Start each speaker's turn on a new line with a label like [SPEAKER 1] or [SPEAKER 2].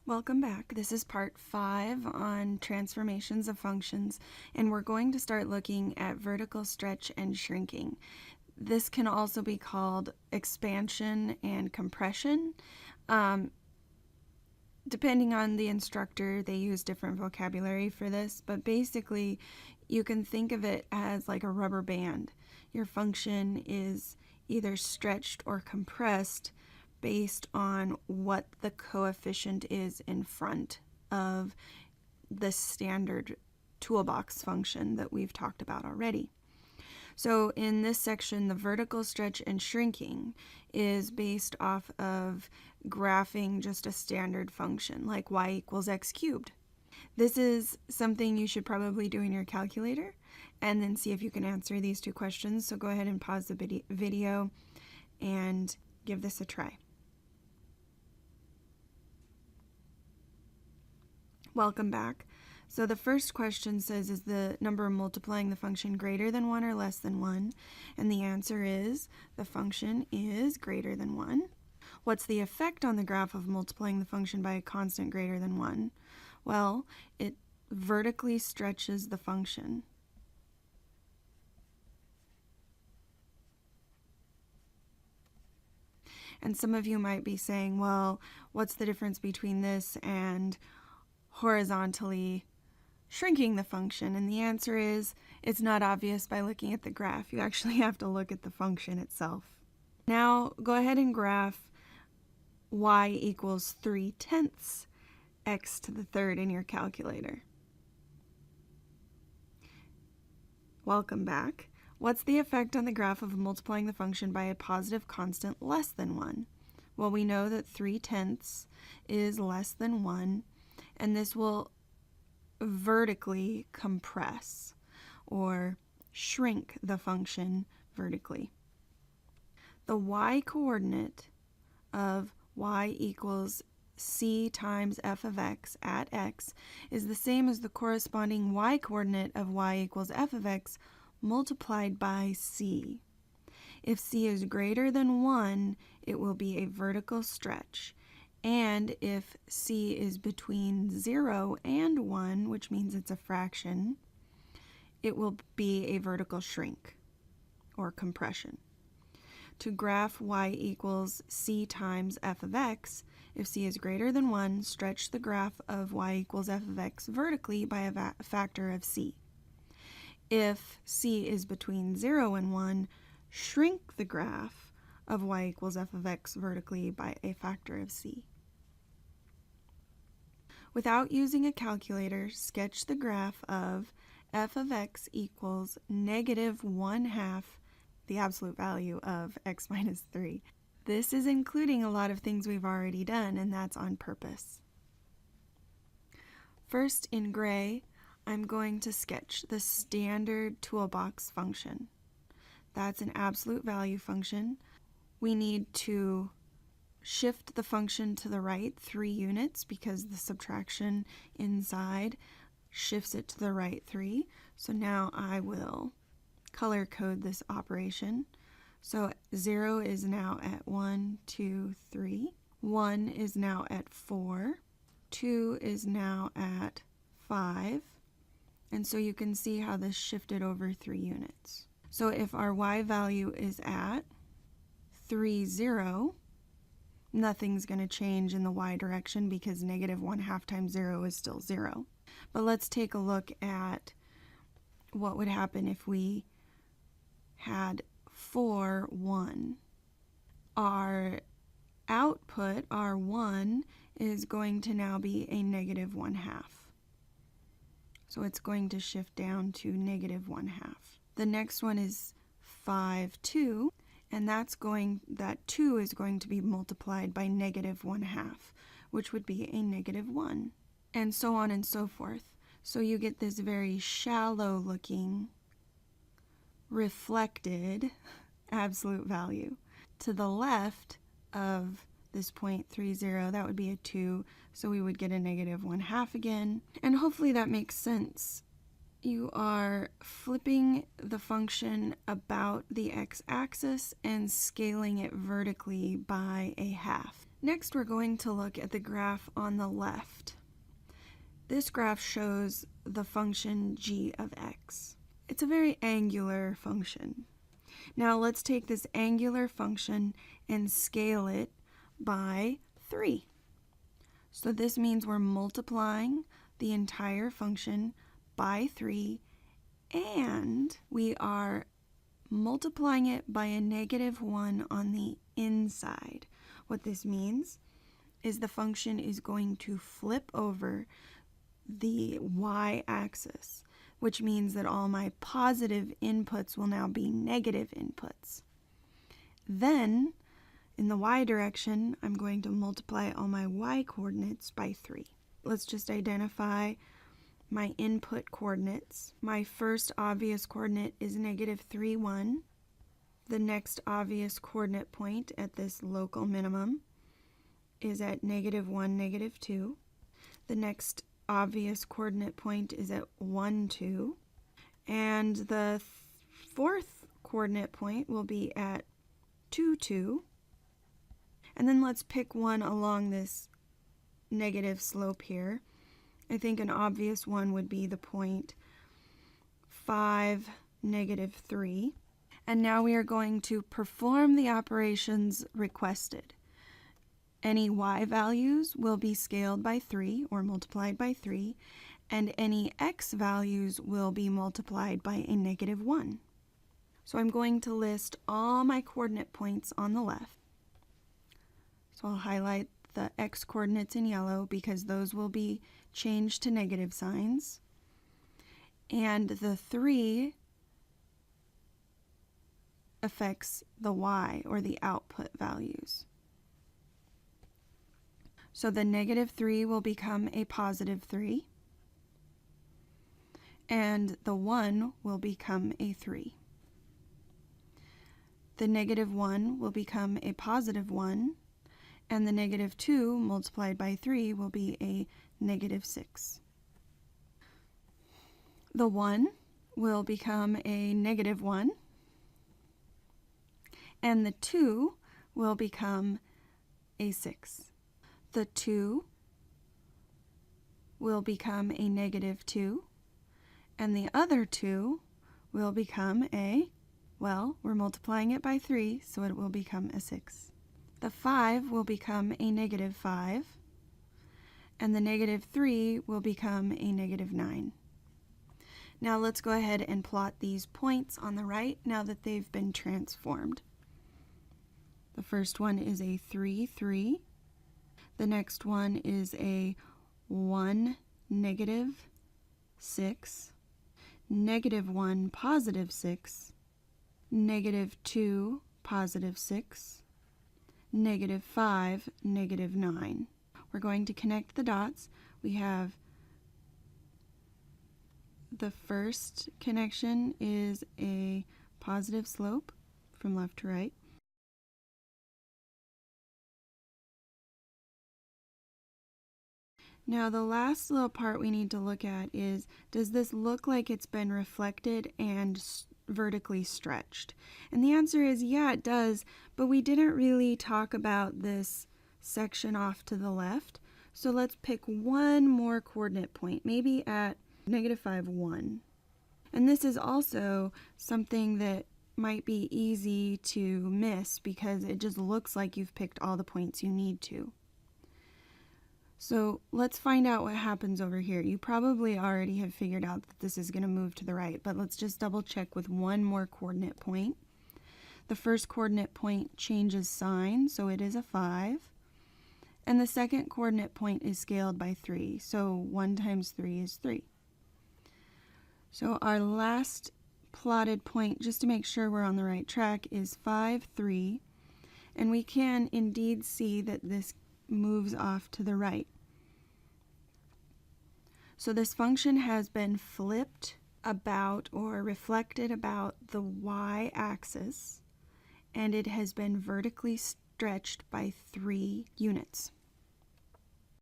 [SPEAKER 1] Welcome back. This is part 5 on transformations of functions, and we're going to start looking at vertical stretch and shrinking. This can also be called expansion and compression. Depending on the instructor, they use different vocabulary for this, but basically you can think of it as like a rubber band. Your function is either stretched or compressed based on what the coefficient is in front of the standard toolbox function that we've talked about already. So in this section, the vertical stretch and shrinking is based off of graphing just a standard function like y equals x cubed. This is something you should probably do in your calculator and then see if you can answer these two questions. So go ahead and pause the video and give this a try. Welcome back. So the first question says, is the number multiplying the function greater than 1 or less than 1? And the answer is the function is greater than 1. What's the effect on the graph of multiplying the function by a constant greater than 1? Well, it vertically stretches the function. And some of you might be saying, well, what's the difference between this and horizontally shrinking the function? And the answer is, it's not obvious by looking at the graph. You actually have to look at the function itself. Now go ahead and graph y equals 3/10 x to the third in your calculator. Welcome back. What's the effect on the graph of multiplying the function by a positive constant less than 1? Well, we know that 3/10 is less than 1, and this will vertically compress or shrink the function vertically. The y-coordinate of y equals c times f of x at x is the same as the corresponding y-coordinate of y equals f of x multiplied by c. If c is greater than 1, it will be a vertical stretch. And if c is between 0 and 1, which means it's a fraction, it will be a vertical shrink or compression. To graph y equals c times f of x, if c is greater than 1, stretch the graph of y equals f of x vertically by a factor of c. If c is between 0 and 1, shrink the graph of y equals f of x vertically by a factor of c. Without using a calculator, sketch the graph of f of x equals negative 1/2 the absolute value of x minus 3. This is including a lot of things we've already done, and that's on purpose. First, in gray, I'm going to sketch the standard toolbox function. That's an absolute value function. We need to shift the function to the right 3 units because the subtraction inside shifts it to the right 3. So now I will color code this operation. So 0 is now at 1, 2, 3. 1 is now at 4. 2 is now at 5. And so you can see how this shifted over 3 units. So if our y value is at 3, 0, nothing's going to change in the y direction because negative 1/2 times 0 is still 0. But let's take a look at what would happen if we had 4, 1. Our output, our 1, is going to now be a negative 1/2. So it's going to shift down to negative 1/2. The next one is 5, 2. And that 2 is going to be multiplied by negative 1/2, which would be a negative 1, and so on and so forth. So you get this very shallow looking reflected absolute value. To the left of this point 3, 0, that would be a 2, so we would get a negative 1/2 again. And hopefully that makes sense. You are flipping the function about the x-axis and scaling it vertically by a half. Next, we're going to look at the graph on the left. This graph shows the function g of x. It's a very angular function. Now let's take this angular function and scale it by 3. So this means we're multiplying the entire function by 3, and we are multiplying it by a -1 on the inside. What this means is the function is going to flip over the y-axis, which means that all my positive inputs will now be negative inputs. Then, in the y direction, I'm going to multiply all my y coordinates by 3. Let's just identify my input coordinates. My first obvious coordinate is -3, 1. The next obvious coordinate point at this local minimum is at -1, -2. The next obvious coordinate point is at 1, 2. And the fourth coordinate point will be at 2, 2. And then let's pick one along this negative slope here. I think an obvious one would be the point 5, -3. And now we are going to perform the operations requested. Any y values will be scaled by 3 or multiplied by 3, and any x values will be multiplied by a -1. So I'm going to list all my coordinate points on the left. So I'll highlight the x coordinates in yellow because those will be changed to negative signs. And the 3 affects the y, or the output values. So the -3 will become a +3, and the 1 will become a 3. The -1 will become a +1, and the -2 multiplied by 3 will be a -6. The 1 will become a -1, and the 2 will become a 6. The 2 will become a -2, and the other 2 will become a, well, we're multiplying it by 3, so it will become a 6. The 5 will become a -5, and the -3 will become a -9. Now let's go ahead and plot these points on the right now that they've been transformed. The first one is a 3, 3. The next one is a 1, -6, -1, +6, -2, +6, -5, -9. We're going to connect the dots. We have the first connection is a positive slope from left to right. Now the last little part we need to look at is, does this look like it's been reflected and vertically stretched? And the answer is yeah, it does, but we didn't really talk about this section off to the left. So let's pick one more coordinate point, maybe at -5, 1. And this is also something that might be easy to miss because it just looks like you've picked all the points you need to. So let's find out what happens over here. You probably already have figured out that this is going to move to the right, but let's just double check with one more coordinate point. The first coordinate point changes sign, so it is a 5. And the second coordinate point is scaled by 3, so 1 times 3 is 3. So our last plotted point, just to make sure we're on the right track, is 5, 3. And we can indeed see that this moves off to the right. So this function has been flipped about or reflected about the y-axis, and it has been vertically stretched by 3 units.